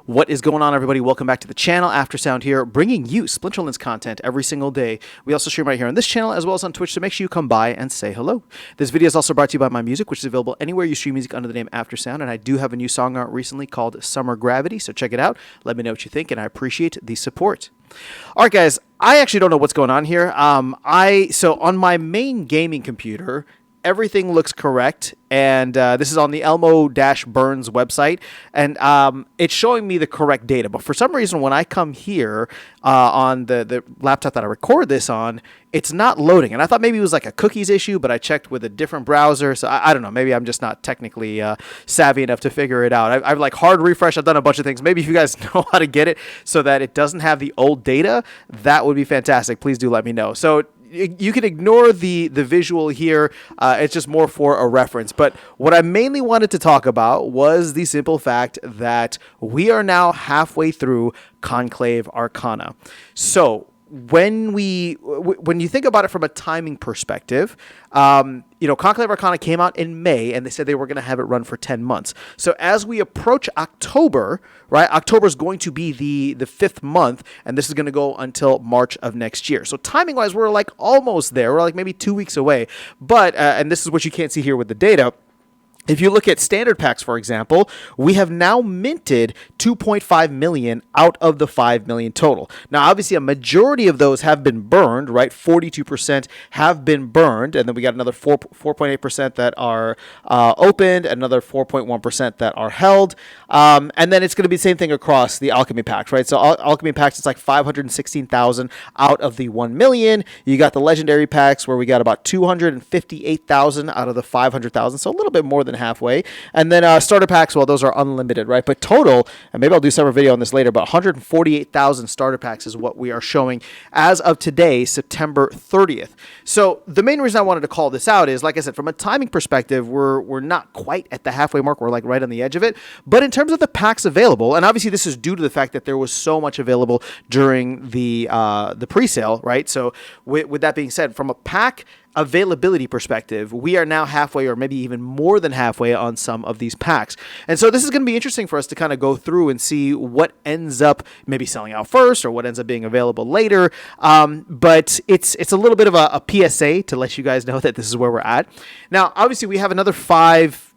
What is going on, everybody? Welcome back to the channel. Aftersound here, bringing you Splinterlands content every single day. We also stream right here on this channel as well as on Twitch, so make sure you come by and say hello. This video is also brought to you by my music, which is available anywhere you stream music under the name Aftersound, and I do have a new song out recently called Summer Gravity, so check it out. Let me know what you think, and I appreciate the support. All right, guys, I actually don't know what's going on here. So on my main gaming computer, everything looks correct, and this is on the Elmo-Burns website, and it's showing me the correct data. But for some reason, when I come here on the laptop that I record this on, it's not loading. And I thought maybe it was like a cookies issue, but I checked with a different browser, so I don't know. Maybe I'm just not technically savvy enough to figure it out. I've like hard refresh. I've done a bunch of things. Maybe if you guys know how to get it so that it doesn't have the old data, that would be fantastic. Please do let me know. So you can ignore the visual here. It's just more for a reference. But what I mainly wanted to talk about was the simple fact that we are now halfway through Conclave Arcana. So when you think about it from a timing perspective, Conclave Arcana came out in May, and they said they were going to have it run for 10 months. So as we approach October, right, October is going to be the fifth month, and this is going to go until March of next year. So timing-wise, we're like almost there. We're like maybe 2 weeks away. But, and this is what you can't see here with the data, if you look at standard packs, for example, we have now minted 2.5 million out of the 5 million total. Now, obviously, a majority of those have been burned, right? 42% have been burned, and then we got another 4.8% that are opened, another 4.1% that are held, and then it's going to be the same thing across the alchemy packs, right? So alchemy packs, it's like 516,000 out of the 1 million. You got the legendary packs where we got about 258,000 out of the 500,000, so a little bit more than halfway. And then starter packs, well, those are unlimited, right? But total, and maybe I'll do a separate video on this later, but 148,000 starter packs is what we are showing as of today, September 30th. So the main reason I wanted to call this out is, like I said, from a timing perspective, we're not quite at the halfway mark. We're like right on the edge of it. But in terms of the packs available, and obviously this is due to the fact that there was so much available during the pre-sale, right? So with that being said, from a pack availability perspective, we are now halfway or maybe even more than halfway on some of these packs. And so this is going to be interesting for us to kind of go through and see what ends up maybe selling out first or what ends up being available later. But it's a little bit of a PSA to let you guys know that this is where we're at. Now, obviously, we have another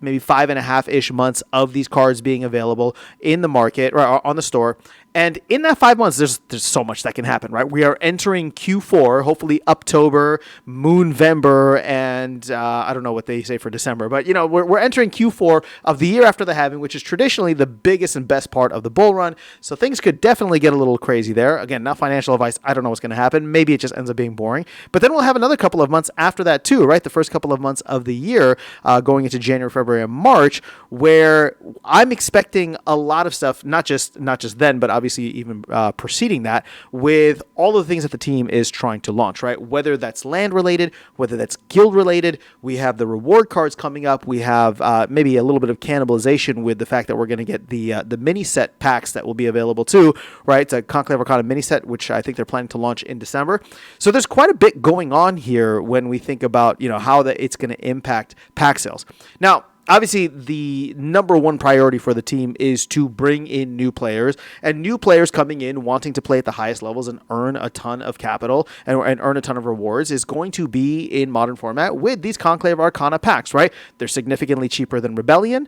maybe 5.5-ish months of these cards being available in the market or on the store. And in that 5 months, there's so much that can happen, right? We are entering Q4, hopefully October, Moonvember, and I don't know what they say for December, but we're entering Q4 of the year after the halving, which is traditionally the biggest and best part of the bull run. So things could definitely get a little crazy there. Again, not financial advice. I don't know what's going to happen. Maybe it just ends up being boring. But then we'll have another couple of months after that too, right? The first couple of months of the year, going into January, February, and March, where I'm expecting a lot of stuff, not just then, but obviously even preceding that, with all of the things that the team is trying to launch, right? Whether that's land related, whether that's guild related, we have the reward cards coming up. We have maybe a little bit of cannibalization with the fact that we're going to get the mini set packs that will be available too, right? It's a Conclave Arcana mini set, which I think they're planning to launch in December. So there's quite a bit going on here when we think about how it's going to impact pack sales. Now, obviously, the number one priority for the team is to bring in new players, and new players coming in wanting to play at the highest levels and earn a ton of capital and earn a ton of rewards is going to be in modern format with these Conclave Arcana packs, right? They're significantly cheaper than Rebellion.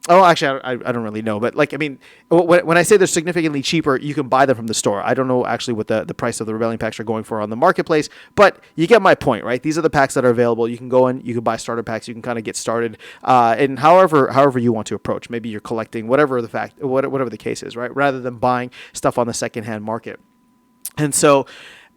Oh, actually, I don't really know, but when I say they're significantly cheaper, you can buy them from the store. I don't know actually what the price of the Rebellion packs are going for on the marketplace, but you get my point, right? These are the packs that are available. You can go in, you can buy starter packs, you can kind of get started, and however you want to approach. Maybe you're collecting whatever the case is, right? Rather than buying stuff on the secondhand market. And so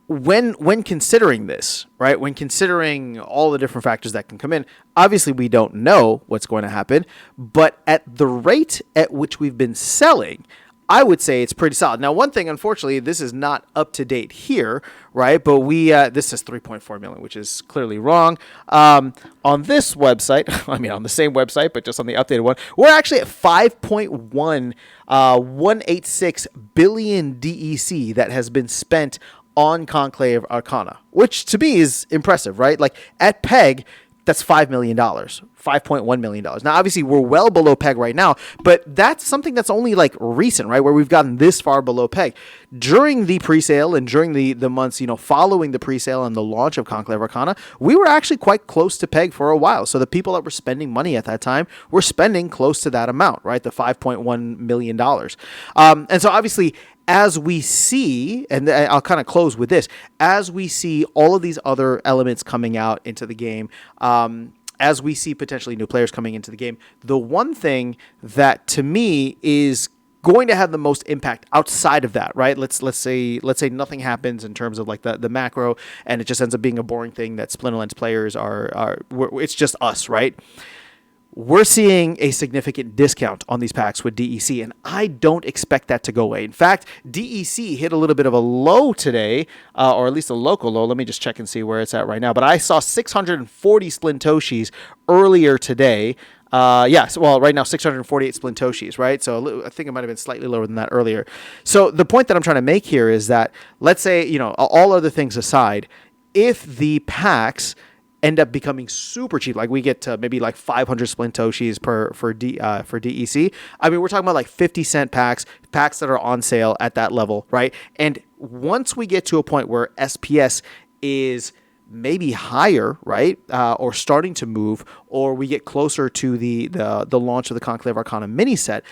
when considering this, right, when considering all the different factors that can come in, obviously we don't know what's going to happen, but at the rate at which we've been selling, I would say it's pretty solid. Now, one thing, unfortunately, this is not up to date here, right? But this is 3.4 million, which is clearly wrong. On this website, on the same website, but just on the updated one, we're actually at 5.186 billion DEC that has been spent on Conclave Arcana, which to me is impressive, right? Like at PEG, that's $5 million, $5.1 million. Now, obviously, we're well below peg right now, but that's something that's only like recent, right? Where we've gotten this far below peg. During the pre-sale and during the months, following the pre-sale and the launch of Conclave Arcana, we were actually quite close to peg for a while. So the people that were spending money at that time were spending close to that amount, right? The $5.1 million. And so obviously, as we see, and I'll kind of close with this, as we see all of these other elements coming out into the game, as we see potentially new players coming into the game, the one thing that to me is going to have the most impact outside of that, right? Let's say nothing happens in terms of like the macro, and it just ends up being a boring thing that Splinterlands players it's just us, right? We're seeing a significant discount on these packs with DEC, and I don't expect that to go away. In fact, DEC hit a little bit of a low today, or at least a local low. Let me just check and see where it's at right now. But I saw 640 Splintoshis earlier today. Yes, well, right now 648 Splintoshis, right? So I think it might have been slightly lower than that earlier. So the point that I'm trying to make here is that, let's say, all other things aside, if the packs end up becoming super cheap, like we get to maybe like 500 Splintoshis for DEC. I mean, we're talking about like 50-cent packs that are on sale at that level, right? And once we get to a point where SPS is maybe higher, right, or starting to move, or we get closer to the launch of the Conclave Arcana mini set,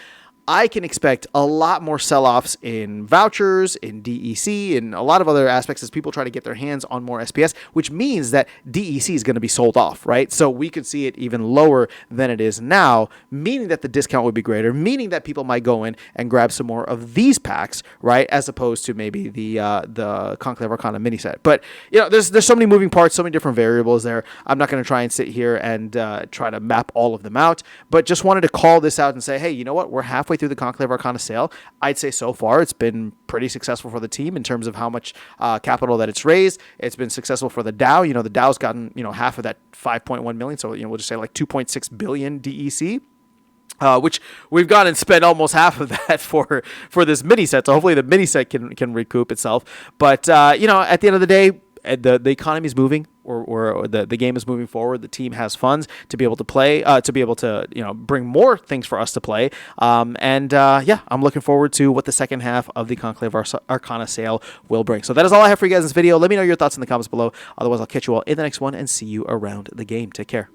I can expect a lot more sell-offs in vouchers, in DEC, and a lot of other aspects as people try to get their hands on more SPS, which means that DEC is going to be sold off, right? So we could see it even lower than it is now, meaning that the discount would be greater, meaning that people might go in and grab some more of these packs, right, as opposed to maybe the Conclave Arcana mini set. But, there's so many moving parts, so many different variables there. I'm not going to try and sit here and try to map all of them out, but just wanted to call this out and say, hey, you know what? We're halfway through the Conclave Arcana sale. I'd say so far it's been pretty successful for the team in terms of how much capital that it's raised. It's been successful for the DAO. The DAO's gotten half of that 5.1 million, so we'll just say like 2.6 billion DEC. Which we've gone and spent almost half of that for this mini set. So hopefully the mini set can recoup itself. But at the end of the day, the economy is moving, or the game is moving forward. The team has funds to be able to play, to be able to bring more things for us to play. I'm looking forward to what the second half of the Conclave Arcana sale will bring. So that is all I have for you guys in this video. Let me know your thoughts in the comments below. Otherwise, I'll catch you all in the next one and see you around the game. Take care.